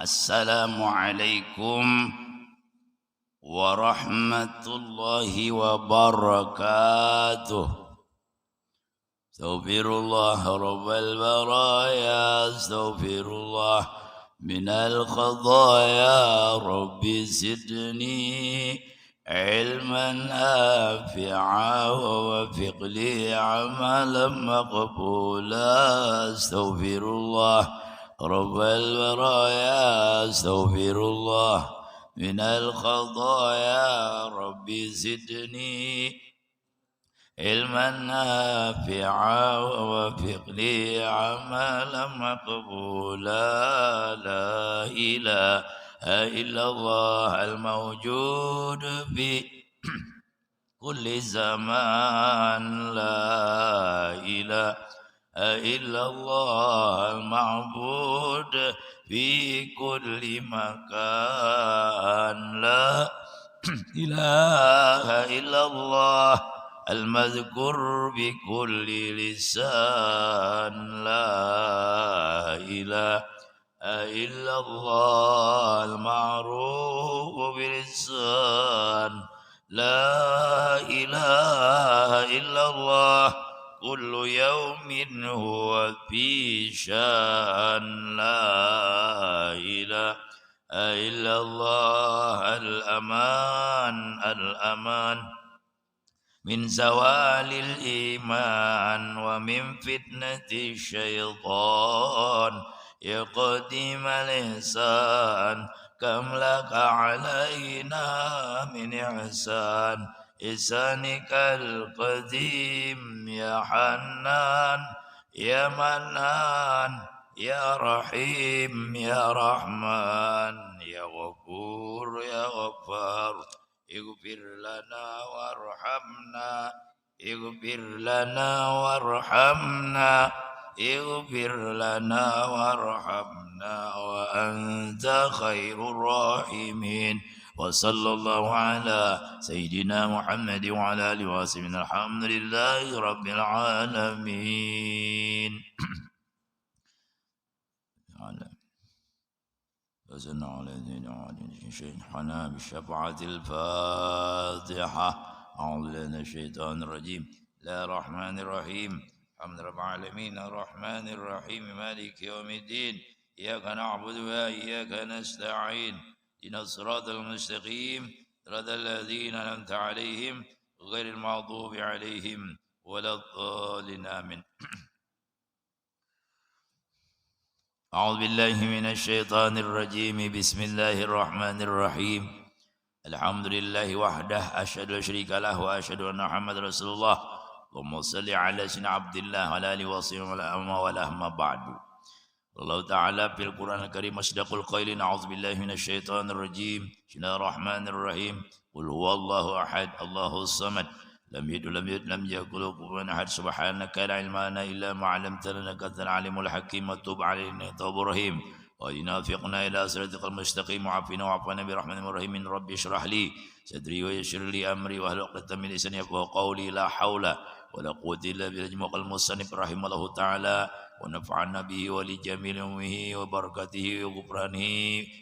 Assalamualaikum warahmatullahi wabarakatuh. Astaghfirullah rabbal baraya, astaghfirullah minal khadaya, rabbi zidni ilman nafi'a wa wafiq li amalan maqbula. Astaghfirullah رب البرايا استغفر الله من الخطايا رب زدني علما نافعا ووفق لي عملا مقبولا. لا إله إلا الله الموجود في كل زمان. لا إله إلا الله المعبود في كل مكان. لا إله إلا الله المذكور بكل لسان. لا إله إلا الله المعروف بلسان. لا إله إلا الله كل يوم هو في شان. لا إله إلا الله الأمان الأمان من زوال الإيمان ومن فتنة الشيطان. يا قديم الإحسان كم لك علينا من إحسان. إحسانك القديم يا حنان يا منان يا رحيم يا رحمن يا غفور يا غفار. اغفر لنا وارحمنا اغفر لنا وارحمنا اغفر لنا وارحمنا وأنت خير الراحمين. وصلى الله على سيدنا محمد وعلى آله وصحبه. الحمد لله رب العالمين. وزنا على حنا بشفاعة الفاتحة. أعوذ بالله من الشيطان الرجيم. بسم الله الرحمن الرحيم. الحمد لله رب العالمين الرحمن الرحيم مالك يوم الدين. إياك نعبد وإياك نستعين. إن الصراط المستقيم صراط الذين أنعمت عليهم غير المغضوب عليهم ولا الضالين. آمين. أعوذ بالله من الشيطان الرجيم. بسم الله الرحمن الرحيم. الحمد لله وحده أشهد أن لا شريك له وأشهد أن محمدا رسول الله. اللهم صل على سيدنا عبد الله وعلى آله وصحبه وسلم. بعد. الله تعالى في القرآن الكريم أصدق القائلين. أعوذ بالله من الشيطان الرجيم. بسم الله الرحمن الرحيم. قل هو الله أحد الله الصمد لم يلد ولم يولد ولم يكن له كفوا أحد. سبحانك لا علم لنا إلا ما علمتنا إنك أنت العليم الحكيم. وتب علينا توب رحيم. واهدنا وفقنا إلى صراطك المستقيم. وعافنا وعافنا برحمتك الرحيم. رب اشرح لي صدري ويسر لي أمري واحلل عقدة من لساني يفقهوا قولي. لا حول ولا قوة إلا بالله. وقال المصنف رحمه الله تعالى ونفعنا به ولجميع أمه وبركاته وغفرانه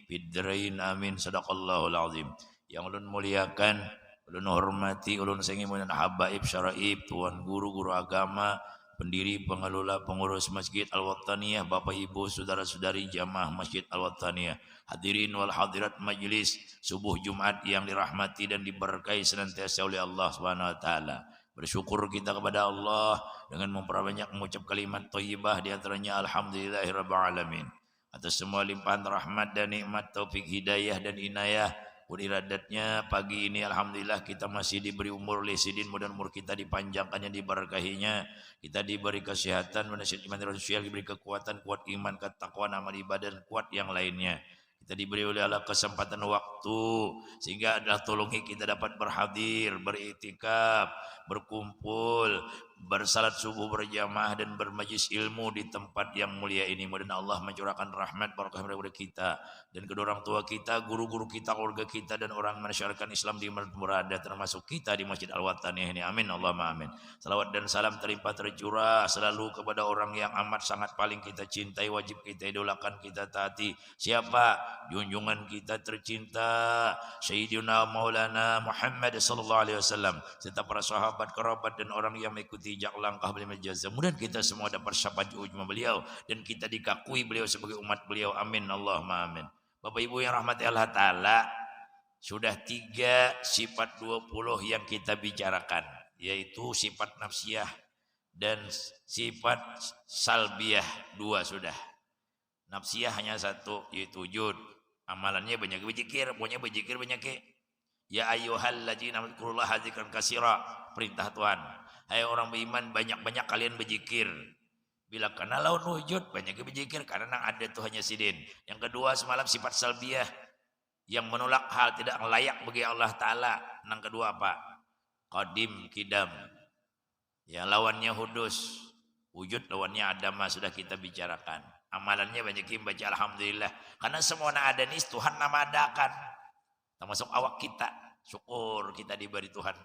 في الدارين آمين. Sadaqallahul azim. Yang ulun muliakan, ulun hormati, ulun sengimunan habaib syaraib, tuan guru agama, pendiri, pengelola, pengurus Masjid Al-Wattaniyah, Bapak Ibu, saudara-saudari jamaah Masjid Al-Wattaniyah, hadirin wal hadirat majlis subuh Jumat yang dirahmati dan diberkahi senantiasa oleh Allah Subhanahu wa taala. Bersyukur kita kepada Allah dengan memperbanyak mengucap kalimat thayyibah, di antaranya alhamdulillahirabbil alamin, atas semua limpahan rahmat dan nikmat, taufik, hidayah dan inayah iradatnya. Pagi ini alhamdulillah kita masih diberi umur lisidin, mudah umur kita dipanjangkannya, diberkahinya, kita diberi kesehatan, menasihat iman sosial, diberi kekuatan, kuat iman, ketakwaan, amal ibadah dan kuat yang lainnya. Kita diberi oleh Allah kesempatan waktu sehingga adalah tolongi kita dapat berhadir, beriktikaf, berkumpul, bersalat subuh berjamaah dan bermajlis ilmu di tempat yang mulia ini. Mudah-mudahan Allah mencurahkan rahmat barakah kepada kita dan kedua orang tua kita, guru-guru kita, keluarga kita dan orang masyarakat Islam di mana berada termasuk kita di Masjid Al-Wataniyah ini. Amin Allahumma amin. Salawat dan salam terlimpah tercurah selalu kepada orang yang amat sangat paling kita cintai, wajib kita idolakan, kita taati. Siapa? Junjungan kita tercinta Sayyidina Maulana Muhammad sallallahu alaihi wasallam serta para sahabat, kerabat dan orang yang mengikuti jejak langkah beliau jazza. Mudah kita semua dapat syafaat ujma beliau dan kita dikakui beliau sebagai umat beliau. Amin Allahumma amin. Bapak Ibu yang rahmati Allah taala, sudah 3 sifat 20 yang kita bicarakan, yaitu sifat nafsiyah dan sifat salbiyah 2 sudah. Nafsiyah hanya 1 yaitu wujud. Amalannya banyak berzikir, pokoknya berzikir banyak. Ya ayyuhalladzina dzkurullaha dzikran katsira, perintah Tuhan. Hai orang beriman, banyak-banyak kalian berzikir. Bila kana laun wujud, banyak berzikir karena ada Tuhannya sidin. Yang kedua semalam sifat salbiyah yang menolak hal tidak layak bagi Allah taala. Yang kedua apa? Qadim, kidam. Yang lawannya hudus. Wujud lawannya adama sudah kita bicarakan. Amalannya banyak yang baca alhamdulillah. Karena semua ada nis Tuhan nama adakan. Termasuk awak kita. Syukur kita diberi Tuhan.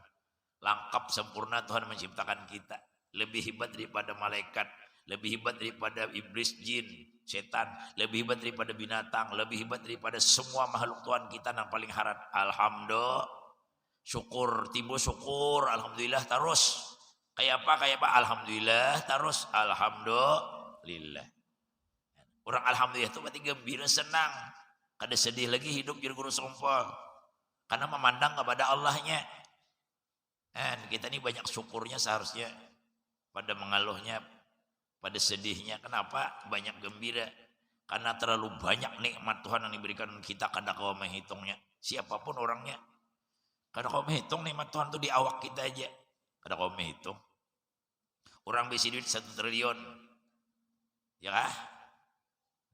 Lengkap sempurna Tuhan menciptakan kita. Lebih hebat daripada malaikat. Lebih hebat daripada iblis, jin, setan. Lebih hebat daripada binatang. Lebih hebat daripada semua makhluk Tuhan kita yang paling harap. Alhamdulillah. Syukur, timbul syukur. Alhamdulillah terus. Kayak apa? Alhamdulillah terus. Alhamdulillah. Orang alhamdulillah itu berarti gembira, senang. Kada sedih lagi hidup jadi guru sompol. Karena memandang kepada Allahnya. Dan kita ini banyak syukurnya seharusnya. Pada mengeluhnya, pada sedihnya. Kenapa? Banyak gembira. Karena terlalu banyak nikmat Tuhan yang diberikan kita. Kada kau menghitungnya. Siapapun orangnya. Kada kau menghitung nikmat Tuhan itu di awak kita aja. Kada kau menghitung. Orang bisi duit 1 triliun. Ya kah?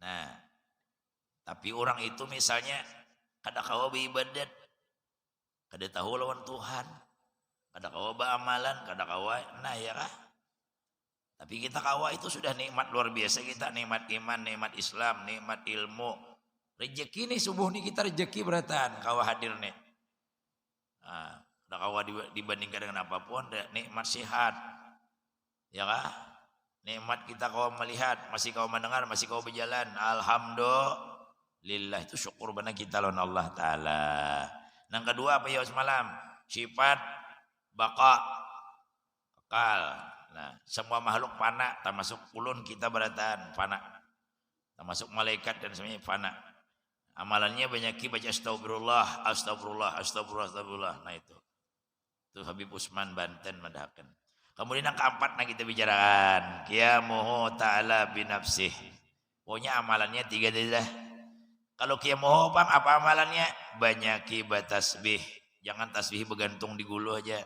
Nah, tapi orang itu misalnya kada kawa beribadat, kada tahu lawan Tuhan, kada kawa beramalan, kada kawa, nah ya kah? Tapi kita kawa itu sudah nikmat luar biasa kita, nikmat iman, nikmat Islam, nikmat ilmu. Rezeki nih subuh nih kita rezeki beratan, kawa hadir nih. Nah, kada kawa dibandingkan dengan apapun, nikmat sehat, ya kah? Nikmat kita kau melihat, masih kau mendengar, masih kau berjalan. Alhamdulillah, itu syukur benar kita lawan Allah Ta'ala. Yang kedua apa ya semalam? Sifat baqa, kekal. Nah, semua makhluk fana, termasuk ulun kita beratan fana. Termasuk malaikat dan semuanya fana. Amalannya banyak baca astagfirullah, astagfirullah, astagfirullah, astagfirullah. Nah itu Habib Usman Banten mendahkan. Kemudian yang keempat nah kita bicarakan qiyamuhu ta'ala binafsih. Pokoknya amalannya 3 dah. Kalau qiyamuhu apa amalannya? Banyaki batasbih. Jangan tasbih bergantung di gulu aja.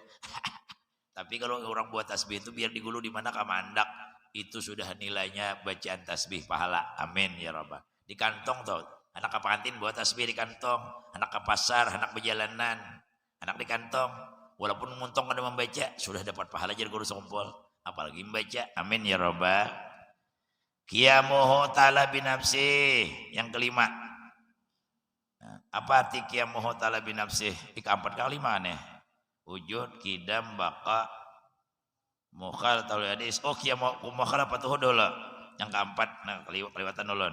Tapi kalau orang buat tasbih itu biar di gulu di mana kamandak, itu sudah nilainya bacaan tasbih pahala. Amin ya rabbal. Di kantong tuh. Anak ke kantin buat tasbih di kantong, anak ke pasar, anak berjalanan, anak di kantong. Walaupun muntung kada membaca, sudah dapat pahala jadi guru sompol. Apalagi membaca. Amin ya rabbal. Qiyamuhu ta'ala binafsih. Yang kelima. Nah, apa arti qiyamuhu ta'ala binafsih? Di keempat kali mana? Wujud, kidam, baqa, mukhal, ta'ala hadis. Oh qiyamuhu mukhalafatuhu dulu. Yang keempat, nah kelewatan dulu.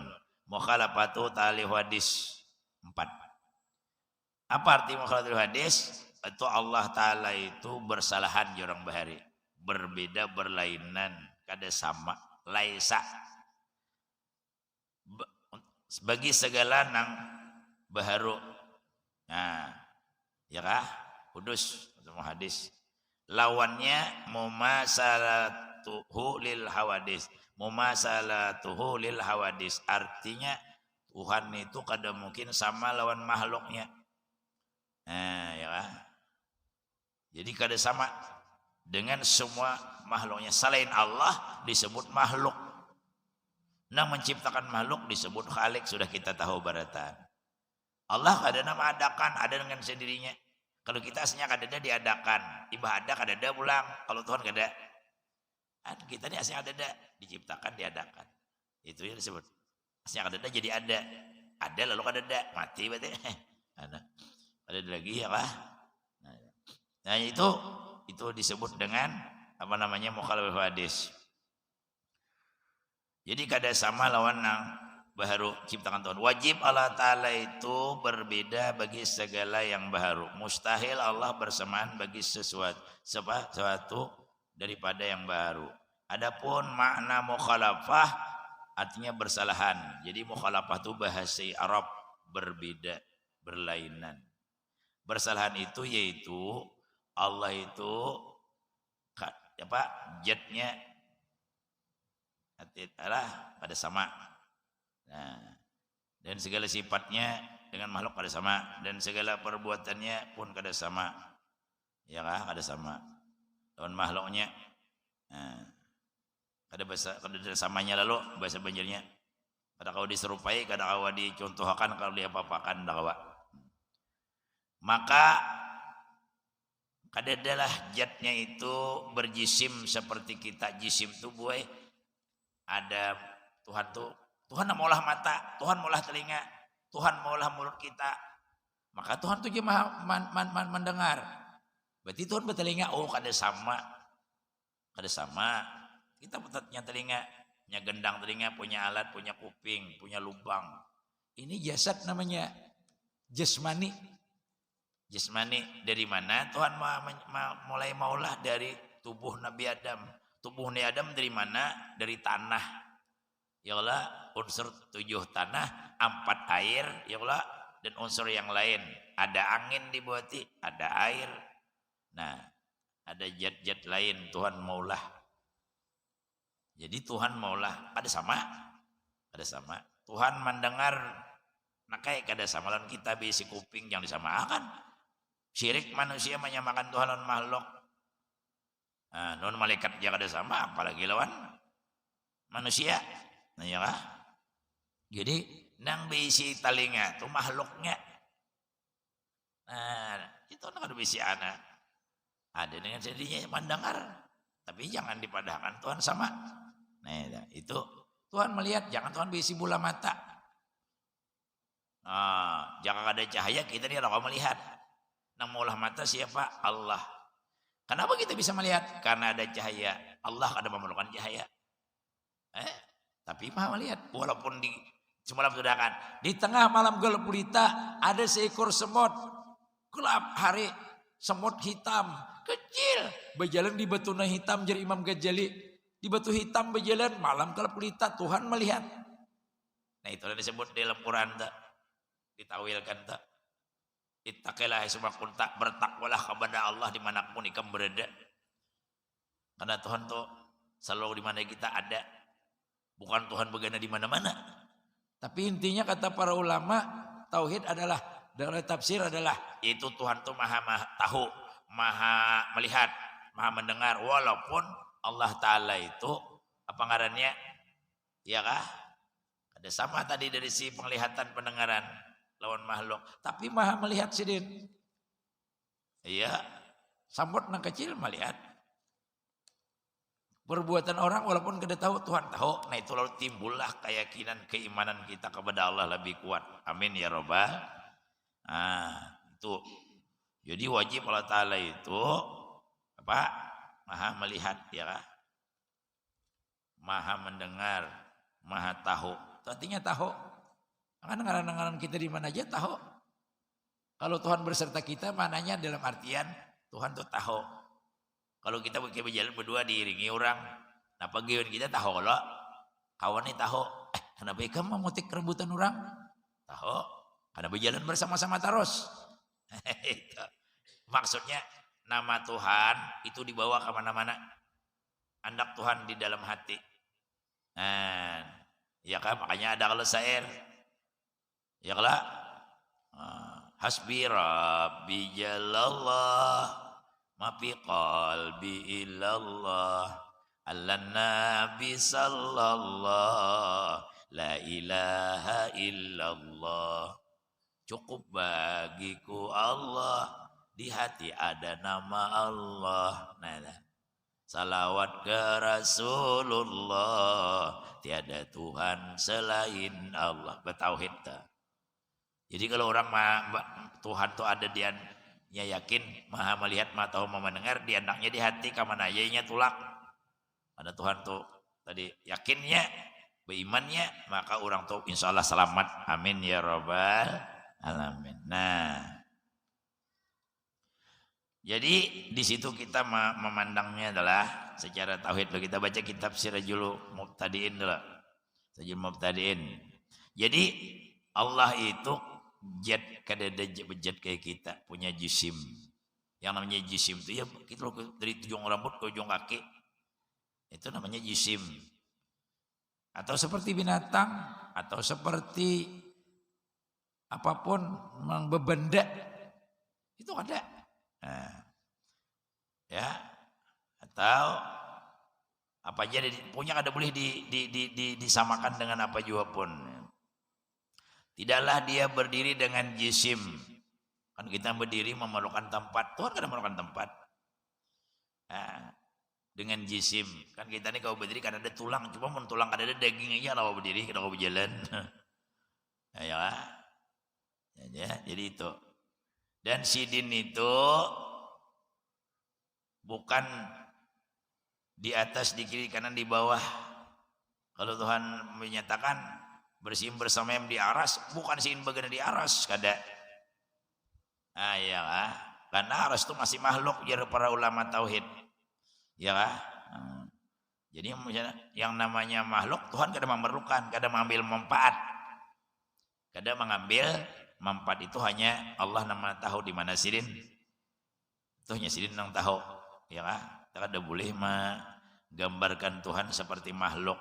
Mukhalafatuhu ta'ala hadis. 4. Apa arti mukhalafatuhu hadis? Itu Allah Ta'ala itu bersalahan orang bahari. Berbeda, berlainan. Kada sama. Laisa. Bagi segala nang baharu. Nah. Ya kah? Kudus. Hadis. Lawannya mumasalatuhu lil hawadis. Mumasalatuhu lil hawadis. Artinya Tuhan itu kada mungkin sama lawan makhluknya. Nah ya kah? Jadi kada sama dengan semua makhluknya. Selain Allah disebut makhluk. Nah menciptakan makhluk disebut khalik. Sudah kita tahu baratan. Allah kada nama adakan, ada dengan sendirinya. Kalau kita aslinya kada ada diadakan. Ibadah kada ada pulang. Kalau Tuhan kada. Kan kita ini aslinya ada, diciptakan, diadakan. Itu yang disebut. Aslinya ada jadi ada. Ada lalu ada, mati berarti. Ada lagi ya kah? Nah itu disebut dengan apa namanya mukhalafah hadis. Jadi kada sama lawan nang baharu ciptakan Tuhan. Wajib Allah Ta'ala itu berbeda bagi segala yang baharu. Mustahil Allah bersamaan bagi sesuatu daripada yang baru. Adapun makna mukhalafah artinya bersalahan. Jadi mukhalafah itu bahasa Arab berbeda, berlainan. Bersalahan itu yaitu Allah itu apa zatnya pada sama. Nah, dan segala sifatnya dengan makhluk pada sama dan segala perbuatannya pun kada sama. Ya kah? Kada sama. Lawan makhluknya. Nah, kada samanya lalu bahasa Banjarnya. Kada kau diserupai, kada kau dicontohkan, kalau diapa-apakan dakwa. Maka kada adalah zatnya itu berjisim seperti kita. Jisim itu boy ada Tuhan maulah mata, Tuhan maulah telinga, Tuhan maulah mulut kita. Maka Tuhan itu maha mendengar. Berarti Tuhan bertelinga, oh kada sama. Kada sama. Kita punya telinga, punya gendang telinga, punya alat, punya kuping, punya lubang. Ini jasad namanya jasmani. Jasmani dari mana? Tuhan mulai maulah dari tubuh Nabi Adam. Tubuh Nabi Adam dari mana? Dari tanah. Ya Allah, unsur 7 tanah, 4 air, ya Allah, dan unsur yang lain. Ada angin dibuati, ada air. Nah, ada zat-zat lain Tuhan maulah. Jadi Tuhan maulah kada sama. Kada sama. Tuhan mendengar nakai kada sama lawan kita bisi kuping yang disamakan. Syirik manusia menyamakan Tuhan lawan makhluk. Nah, non malaikat dia kada sama, apalagi lawan manusia. Nah ya kah? Jadi nang bisi telinga tu makhluknya. Nah, itu nang ada bisi anak. Ada dengan sendirinya mendengar, tapi jangan dipadahkan Tuhan sama. Nah, itu Tuhan melihat, jangan Tuhan bisi bola mata. Nah, jangan ada cahaya kita ni kalau melihat. Nang maulah mata siapa? Allah. Kenapa kita bisa melihat? Karena ada cahaya. Allah ada memerlukan cahaya. Tapi maha melihat. Walaupun di semalam sudah kan di tengah malam gelap gulita ada seekor semut. Gelap hari, semut hitam kecil berjalan di batu hitam jadi Imam Ghazali. Di batu hitam berjalan malam gelap gulita, Tuhan melihat. Nah itu disebut di dalam Quran tak ditawilkan tak. Ittaqillaha haitsu kunta, bertakwalah kepada Allah dimanapun ikam berada. Karena Tuhan tuh selalu di mana kita ada. Bukan Tuhan begana di mana-mana. Tapi intinya kata para ulama, tauhid adalah, dalam tafsir adalah, itu Tuhan tuh maha tahu, maha melihat, maha mendengar. Walaupun Allah Ta'ala itu, apa ngarannya? Ya kah? Ada sama tadi dari si penglihatan pendengaran lawan makhluk. Tapi maha melihat sidin. Iya. Sambut nang kecil melihat. Perbuatan orang walaupun kita tahu, Tuhan tahu. Nah itu lalu timbullah keyakinan, keimanan kita kepada Allah lebih kuat. Amin ya robbal. Nah itu. Jadi wajib Allah Ta'ala itu apa? Maha melihat ya kah? Maha mendengar, maha tahu. Artinya tahu. Kan ngaran-ngaran kita di mana aja tahu. Kalau Tuhan berserta kita, mananya dalam artian Tuhan tuh tahu. Kalau kita berjalan berdua diiringi orang, nah pagi kita tahu loh. Kawan ini tahu. Kenapa kamu memutik rebutan orang? Tahu. Karena berjalan bersama-sama terus. Maksudnya nama Tuhan itu dibawa kemana-mana. Andak Tuhan di dalam hati. Nah, ya kan makanya ada kalau syair. Ya kalau hasbi rabbi jalallah ma fi qalbi illallah allan nabi sallallahu la ilaha illallah. Cukup bagiku Allah, di hati ada nama Allah. Nah, salawat ke Rasulullah, tiada Tuhan selain Allah. Bertauhid tak? Jadi kalau orang Tuhan tuh ada dia yakin, maha melihat, maha tahu, maha mendengar, diandaknya di hati, kamana nya tulak. Ada Tuhan tuh tadi yakinnya, berimannya, maka orang tuh insya Allah selamat. Amin ya rabbal alamin. Nah, jadi di situ kita memandangnya adalah secara tauhid. Kita baca kitab Sirajul Mubtadiin dulu. Sirajul Mubtadiin. Jadi Allah itu jad kadada bejat kayak kita, punya jisim. Yang namanya jisim itu ya kita dari ujung rambut ke ujung kaki. Itu namanya jisim. Atau seperti binatang, atau seperti apapun benda itu ada. Nah, ya, atau apa aja punya ada boleh disamakan dengan apa juga pun. Tidaklah dia berdiri dengan jisim. Kan kita berdiri memerlukan tempat. Tuhan kan memerlukan tempat. Nah, dengan jisim. Kan kita ini kalau berdiri kan ada tulang. Cuma mun tulang kan ada daging aja kalau berdiri, kalau berjalan. Ya, jadi itu. Dan sidin itu bukan di atas, di kiri, kanan, di bawah. Kalau Tuhan menyatakan bersim bersama yang di aras, bukan sin bagian di aras kada. Ya, karena aras itu masih makhluk jar para ulama tauhid. Ya kan? Jadi yang namanya makhluk Tuhan kada memerlukan, kada mengambil manfaat. Kada mengambil manfaat itu hanya Allah nama tahu di mana sidin. Itu hanya sidin yang tahu. Ya kan? Kada boleh menggambarkan Tuhan seperti makhluk.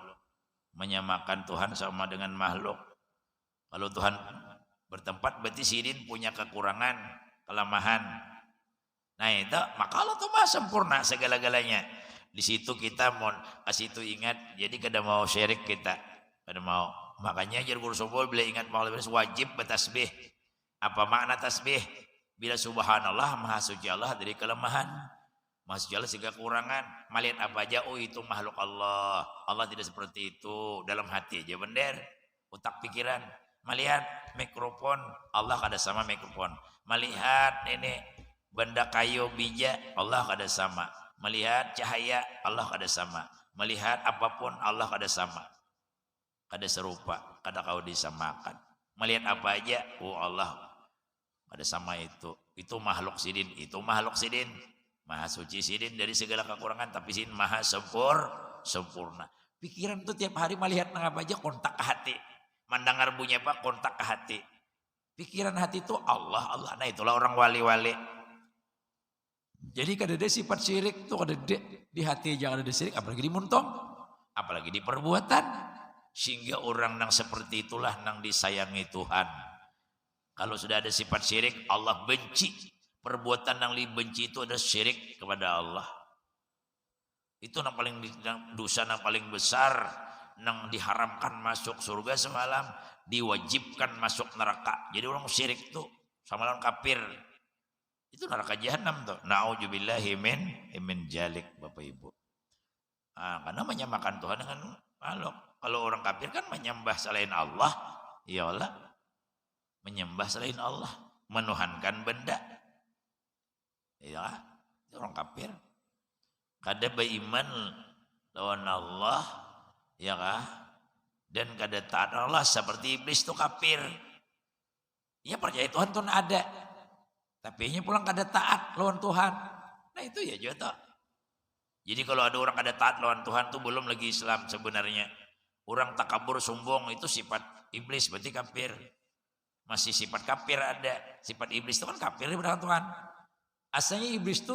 Menyamakan Tuhan sama dengan makhluk. Kalau Tuhan bertempat berarti sidin punya kekurangan, kelemahan. Nah itu maka Allah itu maha sempurna segala-galanya. Di situ kita mau kasih itu ingat. Jadi kada mau syirik kita, kada mau. Makanya jar guru sobol bila ingat makhluk wajib bertasbih. Apa makna tasbih? Bila subhanallah maha suci Allah dari kelemahan. Maha suci Allah segala kekurangan. Melihat apa aja, oh itu makhluk Allah. Allah tidak seperti itu. Dalam hati aja bener. Otak pikiran. Melihat mikrofon, Allah kada sama mikrofon. Melihat ini benda kayu bija, Allah kada sama. Melihat cahaya, Allah kada sama. Melihat apapun, Allah kada sama. Kada serupa, kada kau disamakan. Melihat apa aja, oh Allah kada sama itu. Itu makhluk sidin, itu makhluk sidin. Maha suci sidin dari segala kekurangan, tapi sidin maha sempurna. Pikiran itu tiap hari melihat apa aja kontak ke hati. Mendengar bunyi apa kontak ke hati. Pikiran hati itu Allah. Nah itulah orang wali-wali. Jadi kada ada sifat syirik itu kada ada di hati aja kada ada syirik, apalagi di muntong, apalagi di perbuatan. Sehingga orang nang seperti itulah nang disayangi Tuhan. Kalau sudah ada sifat syirik, Allah benci. Perbuatan yang dibenci itu adalah syirik kepada Allah. Itu yang paling dosa yang paling besar, yang diharamkan masuk surga semalam, diwajibkan masuk neraka. Jadi orang syirik itu sama orang kafir. Itu neraka jahanam tuh. Nauzubillahi min jalik, Bapak Ibu. Karena menyamakan Tuhan dengan makhluk. Kalau orang kafir kan menyembah selain Allah, ya Allah. Menyembah selain Allah, menuhankan benda. Ya, itu orang kafir. Kada beriman lawan Allah, ya kah? Dan kada taat Allah seperti iblis itu kafir. Ya percaya Tuhan tuh ada, tapi nya pulang kada taat lawan Tuhan. Nah itu ya juga. Jadi kalau ada orang kada taat lawan Tuhan tuh belum lagi Islam sebenarnya. Orang takabur sombong itu sifat iblis, berarti kafir. Masih sifat kafir ada. Sifat iblis itu kan kafir daripada Tuhan. Asalnya iblis itu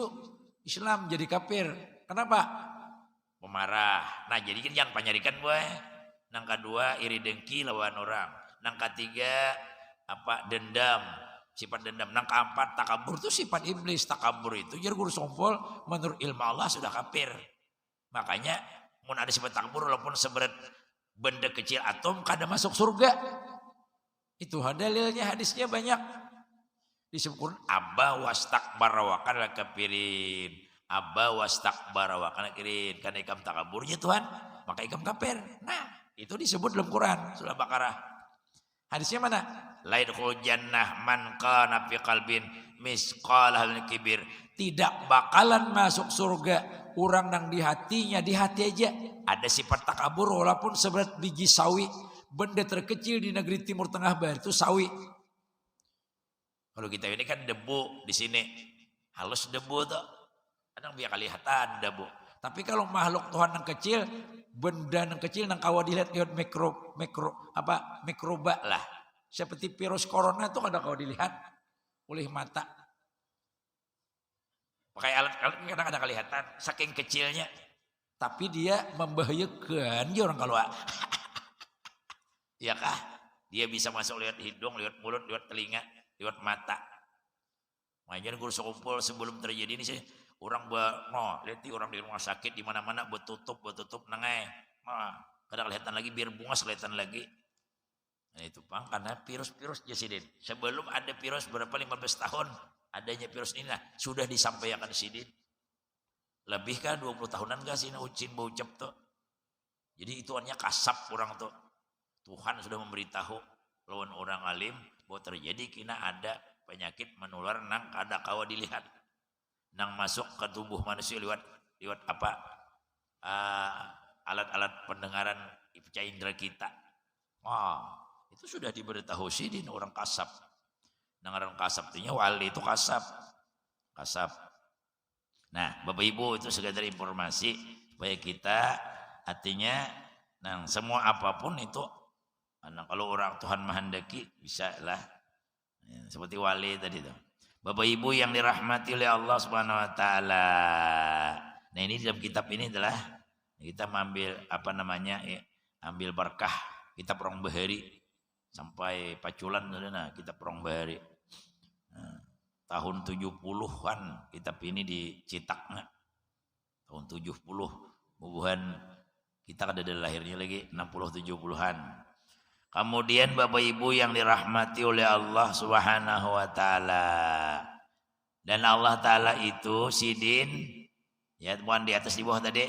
Islam jadi kafir. Kenapa? Pemarah. Nah jadi kan jangan panyarikan boy. Nang kedua iri dengki lawan orang. Nang ketiga dendam. Sifat dendam. Nang keempat takabur itu sifat iblis. Takabur itu jadi guru sombong menurut ilmu Allah sudah kafir. Makanya mun ada sifat takabur walaupun seberat benda kecil atom kada masuk surga. Itu dalilnya hadisnya banyak. Disebutkan aba wastakbara wa kana kafirin. Aba wastakbara wa kana kirin kana ikam takaburnya Tuhan, maka ikam kafir. Nah, itu disebut dalam Quran surah Baqarah. Hadisnya mana? La yadkhulul jannah man kana fi qalbin misqalah min kibir. Tidak bakalan masuk surga orang yang di hatinya, di hati aja ada sifat takabur walaupun seberat biji sawi. Benda terkecil di negeri Timur Tengah Barat itu sawi. Kalau kita ini kan debu di sini halus debu tuh. Kadang biar kelihatan debu. Tapi kalau makhluk Tuhan yang kecil, benda yang kecil yang kawat dilihat lewat mikroba lah. Seperti virus corona itu kadang kawat dilihat oleh mata. Pakai alat kadang ada kelihatan saking kecilnya. Tapi dia membahayakan dia orang kalau ya kah? Dia bisa masuk lewat hidung, lewat mulut, lewat telinga, lewat mata. Makanya guru sekumpul sebelum terjadi ini sih orang lihat orang di rumah sakit di mana-mana bertutup nengai. Kadang kelihatan lagi biar bungas kelihatan lagi. Nah itu Bang karena virus-virus Jasidin. Sebelum ada virus berapa 15 tahun adanya virus ini nah, sudah disampaikan Sidin. Lebih kan 20 tahunan gak sih ucin bau ucap tuh. Jadi itu hanya kasap orang tuh. Tuhan sudah memberitahu lawan orang alim bahwa terjadi kina ada penyakit menular nang kada kawa dilihat. Nang masuk ke tubuh manusia lewat apa? Alat-alat pendengaran indera kita. Wah, itu sudah diberitahu Sidin orang kasap. Nang orang kasap artinya wali itu kasap. Kasap. Nah, Bapak Ibu itu sekedar informasi supaya kita artinya nah semua apapun itu nah, kalau orang Tuhan menghendaki bisa lah ya, seperti wali tadi itu. Bapak Ibu yang dirahmati oleh Allah Subhanahu wa taala. Nah, ini dalam kitab ini adalah kita mengambil apa namanya ya, ambil berkah kita perong bahari sampai paculan nah, kita perong bahari. Nah, tahun 70-an kitab ini dicetak tahun 70 bubuhan kita ada lahirnya lagi 60-70-an. Kemudian Bapak Ibu yang dirahmati oleh Allah Subhanahu wa taala. Dan Allah taala itu Sidin ya bukan di atas di bawah tadi,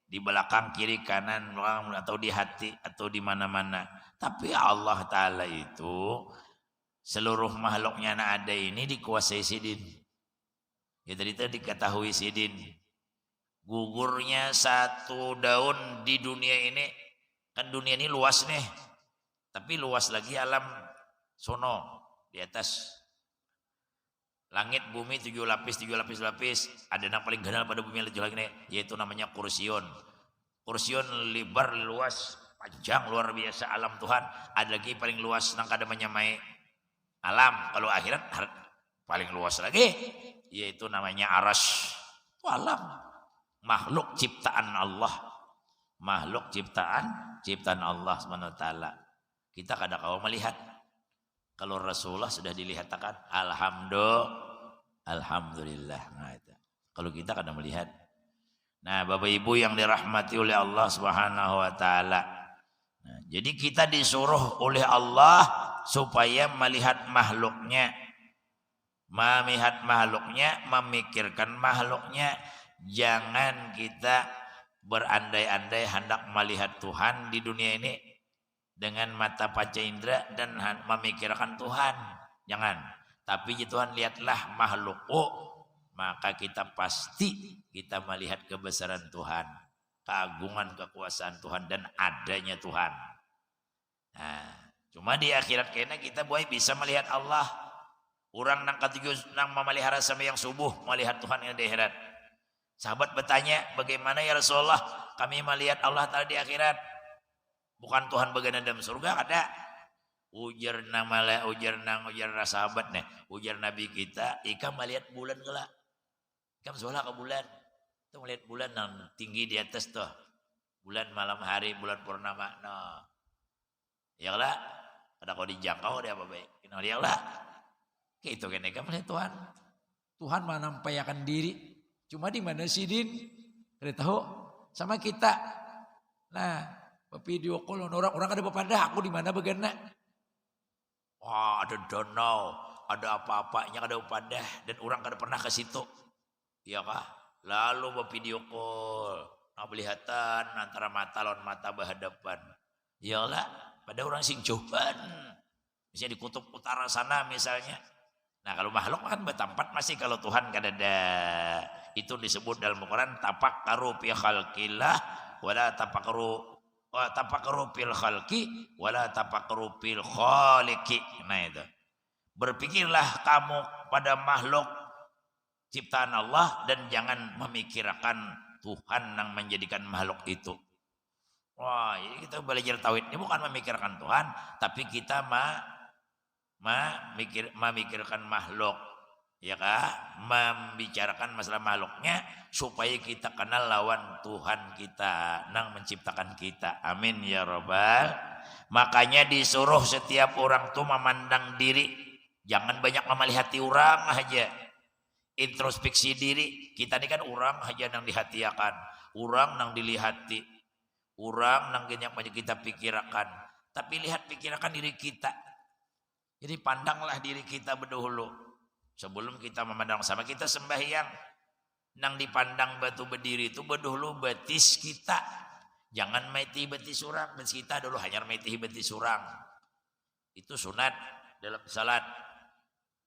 di belakang kiri kanan atau di hati atau di mana-mana. Tapi Allah taala itu seluruh makhluknya yang ada ini dikuasai Sidin. Ya tadi itu diketahui Sidin. Gugurnya satu daun di dunia ini, kan dunia ini luas nih. Tapi luas lagi alam sono di atas. Langit bumi 7 lapis. Ada yang paling ganal pada bumi lagi nih, yaitu namanya kursion. Kursion lebar luas, panjang luar biasa alam Tuhan. Ada lagi paling luas nang kada menyamai alam. Kalau akhirat paling luas lagi yaitu namanya arasy. Itu alam makhluk ciptaan Allah. Makhluk ciptaan Allah Subhanahu wa taala. Kita kadang kala melihat kalau Rasulullah sudah dilihatkan alhamdulillah. Nah, itu. Kalau kita kadang melihat. Nah, Bapak Ibu yang dirahmati oleh Allah Subhanahu wa taala. Nah, jadi kita disuruh oleh Allah supaya melihat makhluknya, memikirkan makhluknya. Jangan kita berandai-andai hendak melihat Tuhan di dunia ini dengan mata panca indera dan memikirkan Tuhan. Jangan. Tapi Tuhan lihatlah makhlukku, maka kita pasti kita melihat kebesaran Tuhan, keagungan kekuasaan Tuhan dan adanya Tuhan. Nah, cuma di akhirat kena kita boleh bisa melihat Allah. Orang nang katujuh nang memelihara sampai yang subuh melihat Tuhan yang di akhirat. Sahabat bertanya, bagaimana ya Rasulullah kami melihat Allah Ta'ala di akhirat? Bukan Tuhan bagian dalam surga ada. Ujar sahabat nih, ujar Nabi kita, ikam melihat bulan kelak. Ikam sholat ke bulan. Itu melihat bulan yang tinggi di atas tuh. Bulan malam hari, bulan purnama. No. Ya lah, ada kau dijangkau dia apa baik. Kenal dia lah. Itu kan ikam melihat Tuhan. Tuhan menampakkan diri. Cuma di mana Sidin? Kita tahu sama kita. Nah, video call orang ada bepada aku di mana begana. Wah, ada danau, ada apa-apanya ada bepada dan orang kada pernah ke situ. Iya kah? lalu video call, belihatan antara mata lawan mata berhadapan. Iyalah, pada orang sing coban, misalnya di kutub utara sana misalnya. Nah kalau makhluk kan bertempat masih, kalau Tuhan kan ada. Itu disebut dalam Al-Quran tafakkaru fi khalqillah wala tafakkaru fil khalqi wala tafakkaru fil khaliqi. Nah itu. Berpikirlah kamu pada makhluk ciptaan Allah dan jangan memikirkan Tuhan yang menjadikan makhluk itu. Wah, ini kita belajar tauhid ini bukan memikirkan Tuhan, tapi kita memikirkan makhluk, ya kah? Membicarakan masalah makhluknya supaya kita kenal lawan Tuhan kita yang menciptakan kita. Amin ya robbal. Makanya disuruh setiap orang tuh memandang diri, jangan banyak memelihati orang aja. Introspeksi diri. Kita ini kan orang aja yang dihatiakan, orang yang dilihati, orang yang banyak kita pikirkan. Tapi lihat pikirkan diri kita. Jadi pandanglah diri kita berdahulu. Sebelum kita memandang sama, kita sembahyang. Nang dipandang batu berdiri itu berdahulu betis kita. Jangan maiti betis orang. Betis kita dulu hanya maiti betis orang. Itu sunat dalam salat.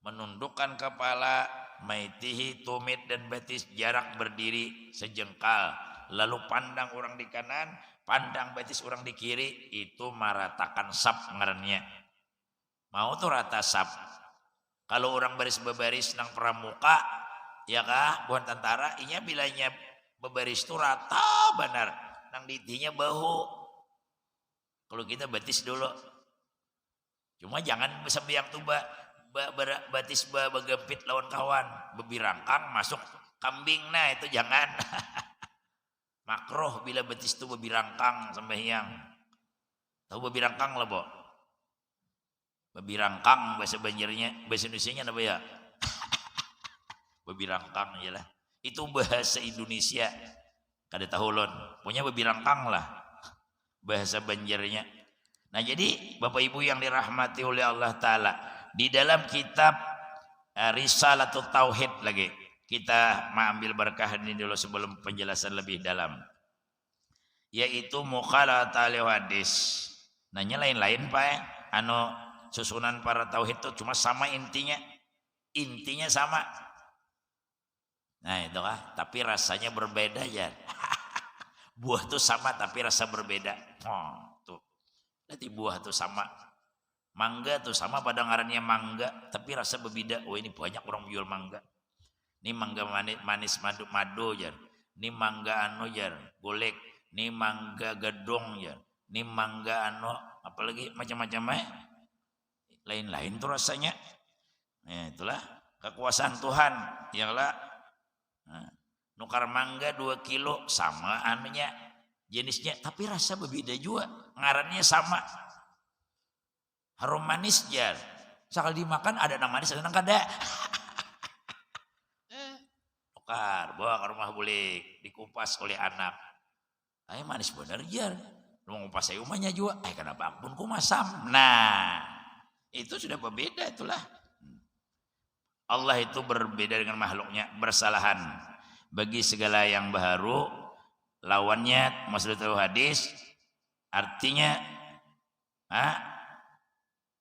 Menundukkan kepala, maitihi tumit dan betis jarak berdiri sejengkal. Lalu pandang orang di kanan, pandang betis orang di kiri. Itu meratakan saf ngarannya. Mau tuh rata saf. Kalau orang baris bebaris nang pramuka, ya kah, bukan tentara, inya bilanya bebaris itu rata benar, nang ditinya bahu. Kalau kita batis dulu, cuma jangan sembiang tuh batis begempit lawan kawan, bebirangkang masuk kambing, nah itu jangan. Makruh bila batis itu bebirangkang sembahyang. Tahu bebirangkang lah, Bo? Bebirangkang bahasa Banjarnya, bahasa Indonesianya apa ya? Bebirangkang ya lah. Itu bahasa Indonesia. Kada tahu lon. Punya bebirangkang lah bahasa Banjarnya. Nah jadi Bapak Ibu yang dirahmati oleh Allah Ta'ala, di dalam kitab Risalatul Tauhid lagi, kita mengambil berkah ini dulu sebelum penjelasan lebih dalam, yaitu Mukhalatul Hadis. Nanya lain-lain Pak ya? Susunan para tauhid itu cuma sama intinya sama. Nah itu kah, tapi rasanya berbeda ya. Buah tuh sama tapi rasa berbeda. Tuh. Nanti buah tuh sama. Mangga tuh sama pada ngarannya mangga, tapi rasa berbeda. Oh ini banyak orang jual mangga. Ini mangga manis madu ya. Ini mangga jar, golek. Ini mangga gedong ya. Ini mangga apalagi macam-macamnya. Lain-lain tuh rasanya. Nah, itulah kekuasaan Tuhan. Yalah. Nah, nukar mangga 2 kilo sama jenisnya, tapi rasa berbeda juga. Ngarannya sama. Harum manis jar. Sekali dimakan ada nang manis, ada nang kada. Nukar, bawa ke rumah boleh dikupas oleh anak. Ay manis bener jar. Lu ngupas saya umahnya juga. Kenapa pun ku masam. Nah. Itu sudah berbeda itulah. Allah itu berbeda dengan makhluknya, bersalahan. Bagi segala yang baru, lawannya Maksudul Hadis, artinya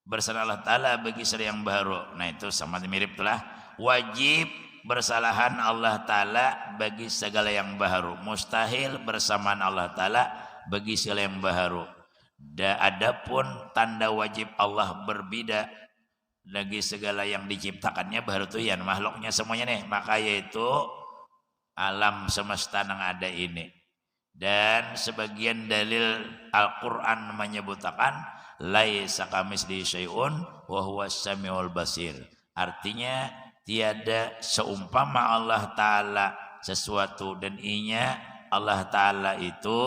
bersalah Allah Ta'ala bagi segala yang baru. Nah itu sama mirip itulah. Wajib bersalahan Allah Ta'ala bagi segala yang baru. Mustahil bersamaan Allah Ta'ala bagi segala yang baru. Adapun tanda wajib Allah berbeda lagi segala yang diciptakannya baru tuh ya makhluknya semuanya nih. Maka yaitu alam semesta yang ada ini. Dan sebagian dalil Al-Quran menyebutkan laisa kamitslihi syai'un wa huwas samiul basir. Artinya tiada seumpama Allah Ta'ala sesuatu, dan inya Allah Ta'ala itu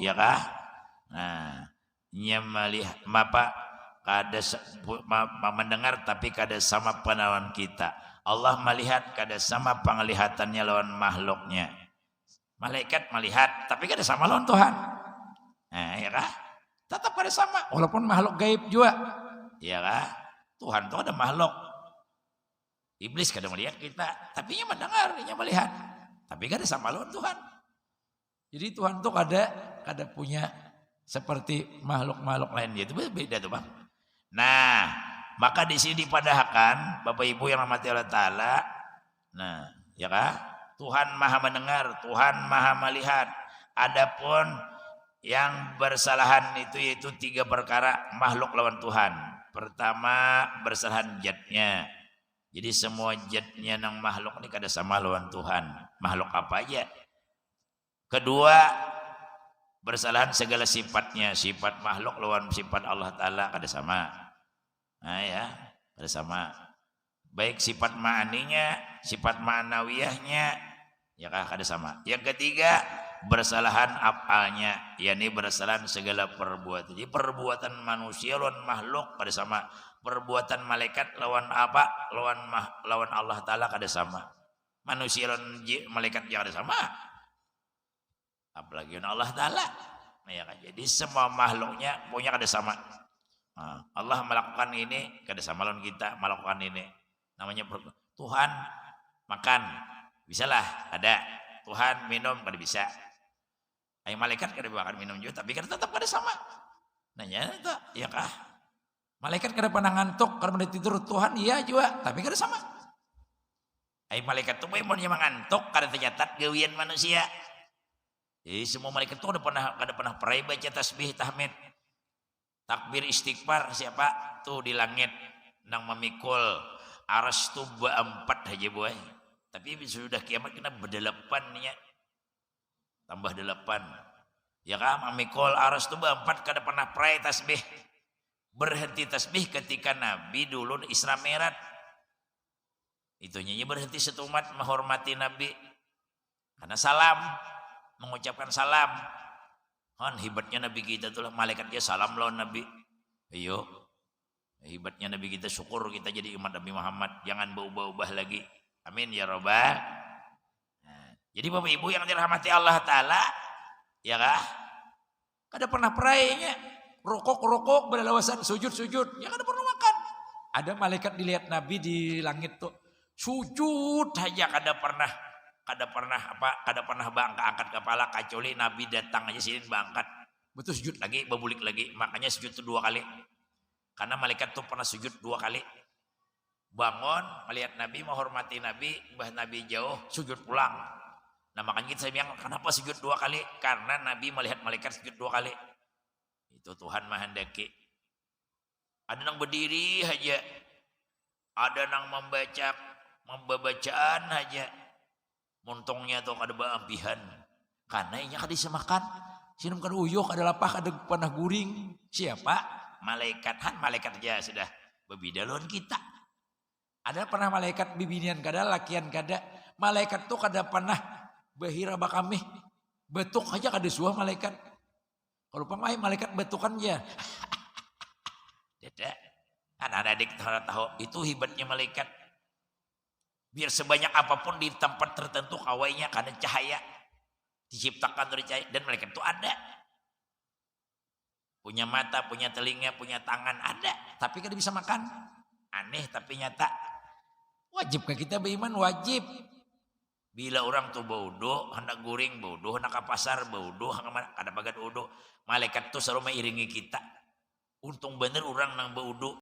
ya kah? Nah melihat mendengar tapi kada sama penalawan kita. Allah melihat kada sama penglihatannya lawan makhluknya. Malaikat melihat tapi kada sama lawan Tuhan. Nah, ya kah? Tetap kada sama walaupun makhluk gaib juga. Ya kah? Tuhan itu ada makhluk. Iblis kada melihat kita, tapi ia mendengar, ia melihat. tapi kada sama lawan Tuhan. Jadi Tuhan tuh kada punya seperti makhluk-makhluk lain, itu beda tuh Bang. Nah, maka di sini dipadahkan Bapak Ibu yang rahmati Allah Ta'ala. Nah, ya kah? Tuhan Maha mendengar, Tuhan Maha melihat. Adapun yang bersalahan itu yaitu 3 perkara makhluk lawan Tuhan. Pertama, bersalahan jatnya. Jadi semua jatnya nang makhluk ini kada sama lawan Tuhan. Makhluk apa aja. Kedua, bersalahan segala sifatnya. Sifat makhluk lawan sifat Allah Ta'ala kada sama. Nah ya, kada sama. Baik sifat ma'aninya, sifat ma'nawiyahnya, ya kah kada sama. Yang ketiga, bersalahan afalnya, yakni bersalahan segala perbuatan. Jadi perbuatan manusia lawan makhluk kada sama. Perbuatan malaikat lawan apa? Lawan Allah Ta'ala kada sama. Manusia lawan malaikat juga kada sama. Apalagi lawan Allah Ta'ala. Nah, ya kan? Jadi semua makhluknya punya kada sama. Nah, Allah melakukan ini kada sama lawan kita melakukan ini. Namanya Tuhan makan, bisalah ada. Tuhan minum kada bisa. Ay malaikat kada makan minum juga, tapi kada tetap kada sama. Nanya itu, ya kah? Malaikat kada pernah ngantuk, kada pernah tidur. Tuhan iya juga, tapi kada sama. Ay malaikat tu mau ngantuk, kada tercatat gawian manusia. Jadi semua malaikat tu kada pernah perai baca tasbih tahmid. Takbir istighfar siapa? Tuh di langit nang memikul aras tu 4 aja boy. Tapi sudah kiamat kena berdelapan nya. Tambah 8. Ya kan memikul aras tu 4 kada pernah perai tasbih. Berhenti tasbih ketika Nabi dulu Isra Mi'raj. Itunya berhenti setumat menghormati Nabi. Karena salam, mengucapkan salam. Kan hebatnya Nabi kita tuh malaikatnya salam lawan Nabi. Ayo. Hebatnya Nabi kita, syukur kita jadi umat Nabi Muhammad. Jangan berubah-ubah lagi. Amin ya Rabbal. Nah, jadi Bapak Ibu yang dirahmati Allah Ta'ala, ya kah? Kada pernah perainya. Rokok, berlawasan, sujud. Ya kada pernah makan. Ada malaikat dilihat Nabi di langit tuh. Sujud aja kada pernah bangka angkat kepala, kecuali Nabi datang aja sini bangkat. Betul sujud lagi, berbulik lagi. Makanya sujud itu 2 kali. Karena malaikat tuh pernah sujud 2 kali. Bangun, melihat Nabi, menghormati Nabi, bah Nabi jauh, sujud pulang. Nah makanya kita bilang, kenapa sujud 2 kali? Karena Nabi melihat malaikat sujud 2 kali. Itu Tuhan menghendaki. Ada yang berdiri aja. Ada yang membacaan aja. Montongnya tuh kada baampihan. Karena inya kada bisa makan. Sinum kada uyuk, kada lapah, kada panah guring. Siapa? Malaikat. Malaikat aja sudah berbeda lawan kita. Ada pernah malaikat bibinian kada, lakian kada. Malaikat tuh kada pernah bahira bakamih. Betuk aja kada suah malaikat. Kalau pamai malaikat betukan ya. Tidak. Anak-adik tahu itu hebatnya malaikat. Biar sebanyak apapun di tempat tertentu kawainya karena cahaya diciptakan dari cahaya, dan malaikat itu ada. Punya mata, punya telinga, punya tangan ada, tapi kada bisa makan. Aneh tapi nyata. Wajib ke kita beriman, wajib. Bila orang tuh bodoh, hendak guring bodoh, hendak ke pasar bodoh, kada bagat bodoh, malaikat tuh selalu mengiringi kita. Untung bener orang nang bodoh.